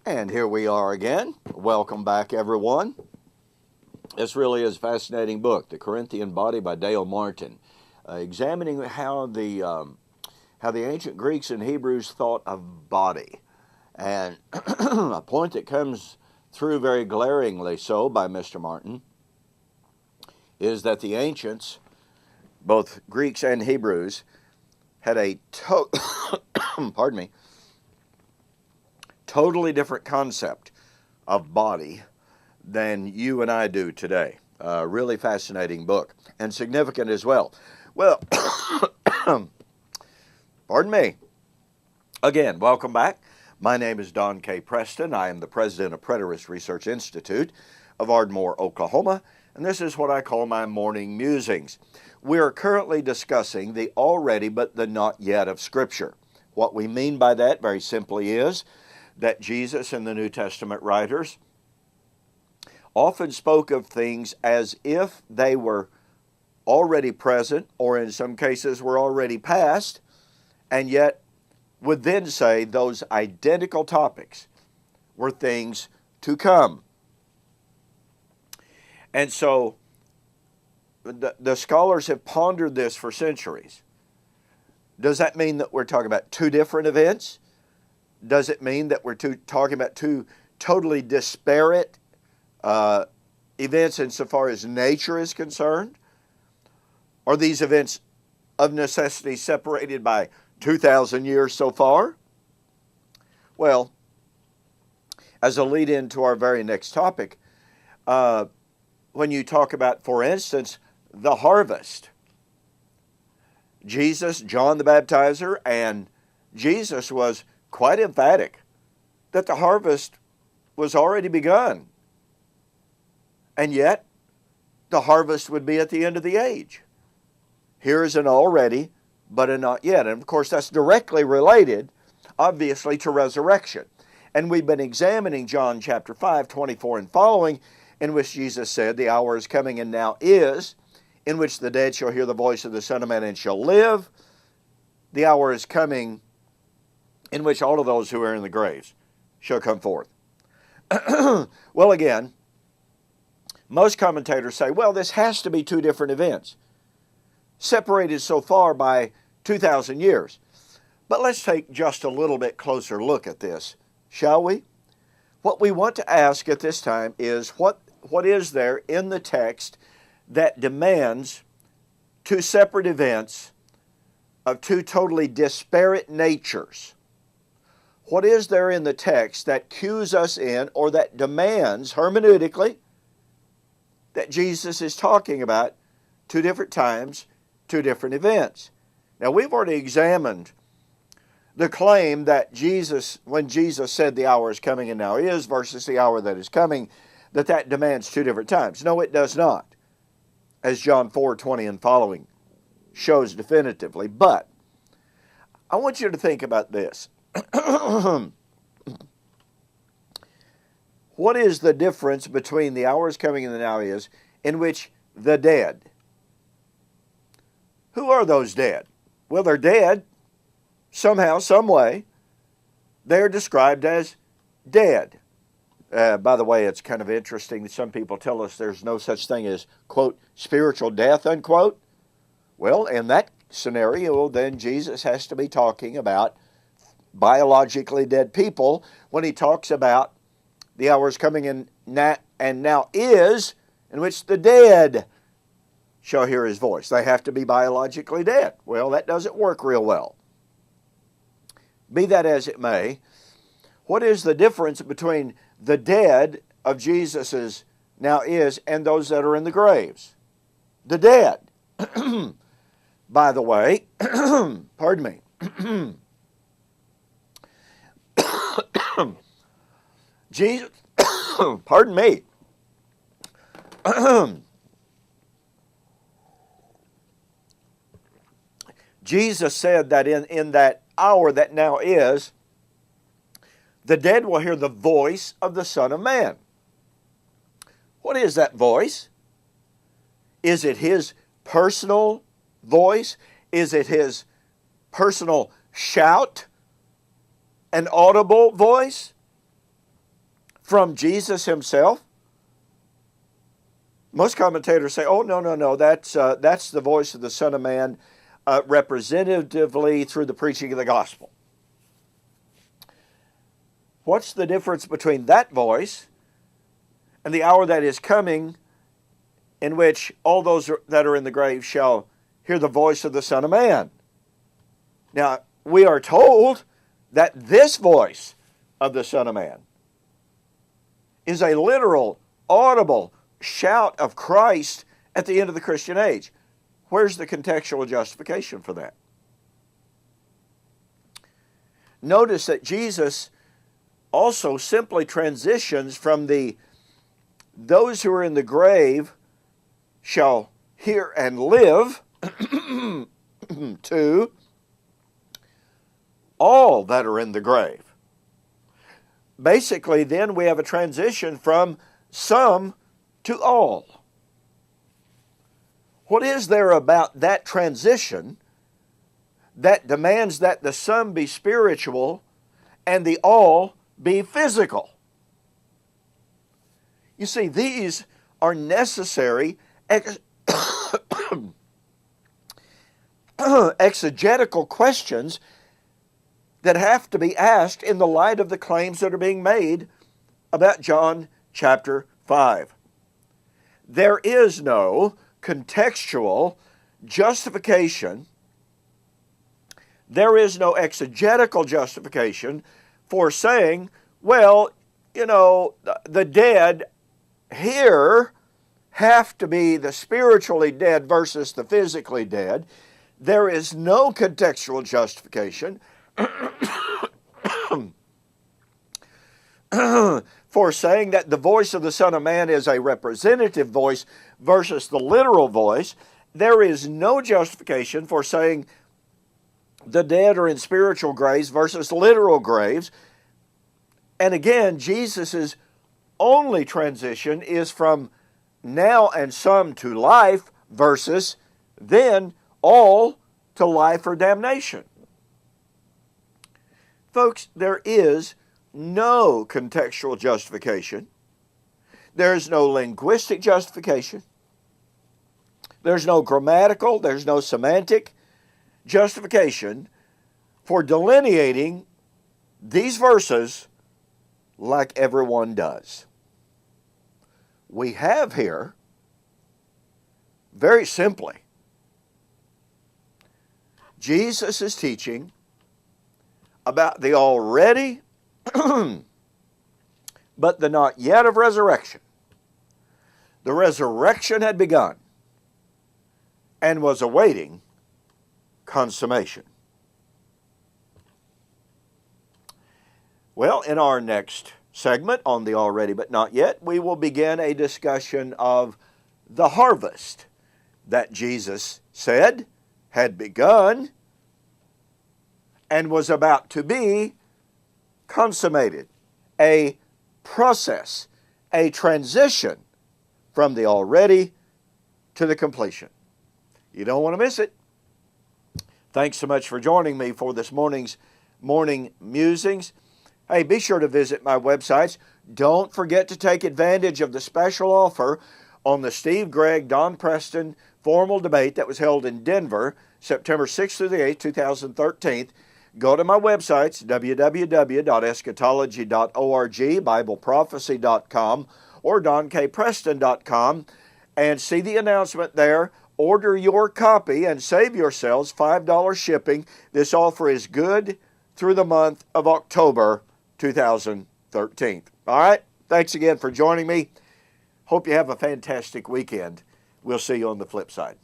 And here we are again. Welcome back, everyone. This really is a fascinating book, The Corinthian Body by Dale Martin, examining how the ancient Greeks and Hebrews thought of body. And a point that comes through very glaringly so by Mr. Martin is that the ancients, both Greeks and Hebrews, had a totally different concept of body than you and I do today. Really fascinating book and significant as well. Well, pardon me. Again, welcome back. My name is Don K. Preston. I am the president of Preterist Research Institute of Ardmore, Oklahoma, and this is what I call my morning musings. We are currently discussing the already but the not yet of Scripture. What we mean by that very simply is that Jesus and the New Testament writers often spoke of things as if they were already present, or in some cases were already past, and yet would then say those identical topics were things to come. And so the scholars have pondered this for centuries. Does that mean that we're talking about two different events? Does it mean that we're talking about two totally disparate events insofar as nature is concerned? Are these events of necessity separated by 2,000 years so far? Well, as a lead-in to our very next topic, when you talk about, for instance, the harvest, Jesus, John the Baptizer, and Jesus was quite emphatic that the harvest was already begun. And yet, the harvest would be at the end of the age. Here is an already, but a not yet. And of course, that's directly related, obviously, to resurrection. And we've been examining John chapter 5, 24 and following, in which Jesus said, "The hour is coming and now is, in which the dead shall hear the voice of the Son of Man and shall live. The hour is coming in which all of those who are in the graves shall come forth." Well, again, most commentators say, well, this has to be two different events, separated so far by 2,000 years. But let's take just a little bit closer look at this, shall we? What we want to ask at this time is, what is there in the text that demands two separate events of two totally disparate natures? What is there in the text that cues us in, or that demands hermeneutically that Jesus is talking about two different times, two different events? Now, we've already examined the claim that Jesus, when Jesus said the hour is coming and now is versus the hour that is coming, that demands two different times. No, it does not, as John 4:20 and following shows definitively. But I want you to think about this. What is the difference between the hour is coming and the now is, in which the dead? Who are those dead? Well, they're dead somehow, some way. They're described as dead. By the way, it's kind of interesting that some people tell us there's no such thing as, quote, spiritual death, unquote. Well, in that scenario, then Jesus has to be talking about biologically dead people when he talks about the hour is coming and now is, in which the dead shall hear his voice. They have to be biologically dead. Well, that doesn't work real well. Be that as it may, what is the difference between the dead of Jesus's now is and those that are in the graves? The dead. By the way, pardon me. Jesus, pardon me. Jesus said that in that hour that now is, the dead will hear the voice of the Son of Man. What is that voice? Is it his personal voice? Is it his personal shout? An audible voice? from Jesus himself? Most commentators say, oh, no, that's the voice of the Son of Man representatively through the preaching of the gospel. What's the difference between that voice and the hour that is coming in which all those that are in the grave shall hear the voice of the Son of Man? Now, we are told that this voice of the Son of Man is a literal, audible shout of Christ at the end of the Christian age. Where's the contextual justification for that? Notice that Jesus also simply transitions from those who are in the grave shall hear and live to all that are in the grave. Basically, then we have a transition from some to all. What is there about that transition that demands that the some be spiritual and the all be physical? You see, these are necessary exegetical questions that have to be asked in the light of the claims that are being made about John chapter 5. There is no contextual justification. There is no exegetical justification for saying, well, the dead here have to be the spiritually dead versus the physically dead. There is no contextual justification for saying that the voice of the Son of Man is a representative voice versus the literal voice. There is no justification for saying the dead are in spiritual graves versus literal graves. And again, Jesus' only transition is from now and some to life versus then all to life or damnation. Folks, there is no contextual justification. There's no linguistic justification. There's no grammatical, there's no semantic justification for delineating these verses like everyone does. We have here, very simply, Jesus is teaching about the already but the not yet of resurrection. The resurrection had begun and was awaiting consummation. Well, in our next segment on the already but not yet, we will begin a discussion of the harvest that Jesus said had begun and was about to be consummated. A process, a transition from the already to the completion. You don't want to miss it. Thanks so much for joining me for this morning's morning musings. Hey, be sure to visit my websites. Don't forget to take advantage of the special offer on the Steve Gregg, Don Preston formal debate that was held in Denver, September 6th through the 8th, 2013. Go to my websites, www.eschatology.org, BibleProphecy.com, or DonKPreston.com, and see the announcement there. Order your copy and save yourselves $5 shipping. This offer is good through the month of October 2013. All right? Thanks again for joining me. Hope you have a fantastic weekend. We'll see you on the flip side.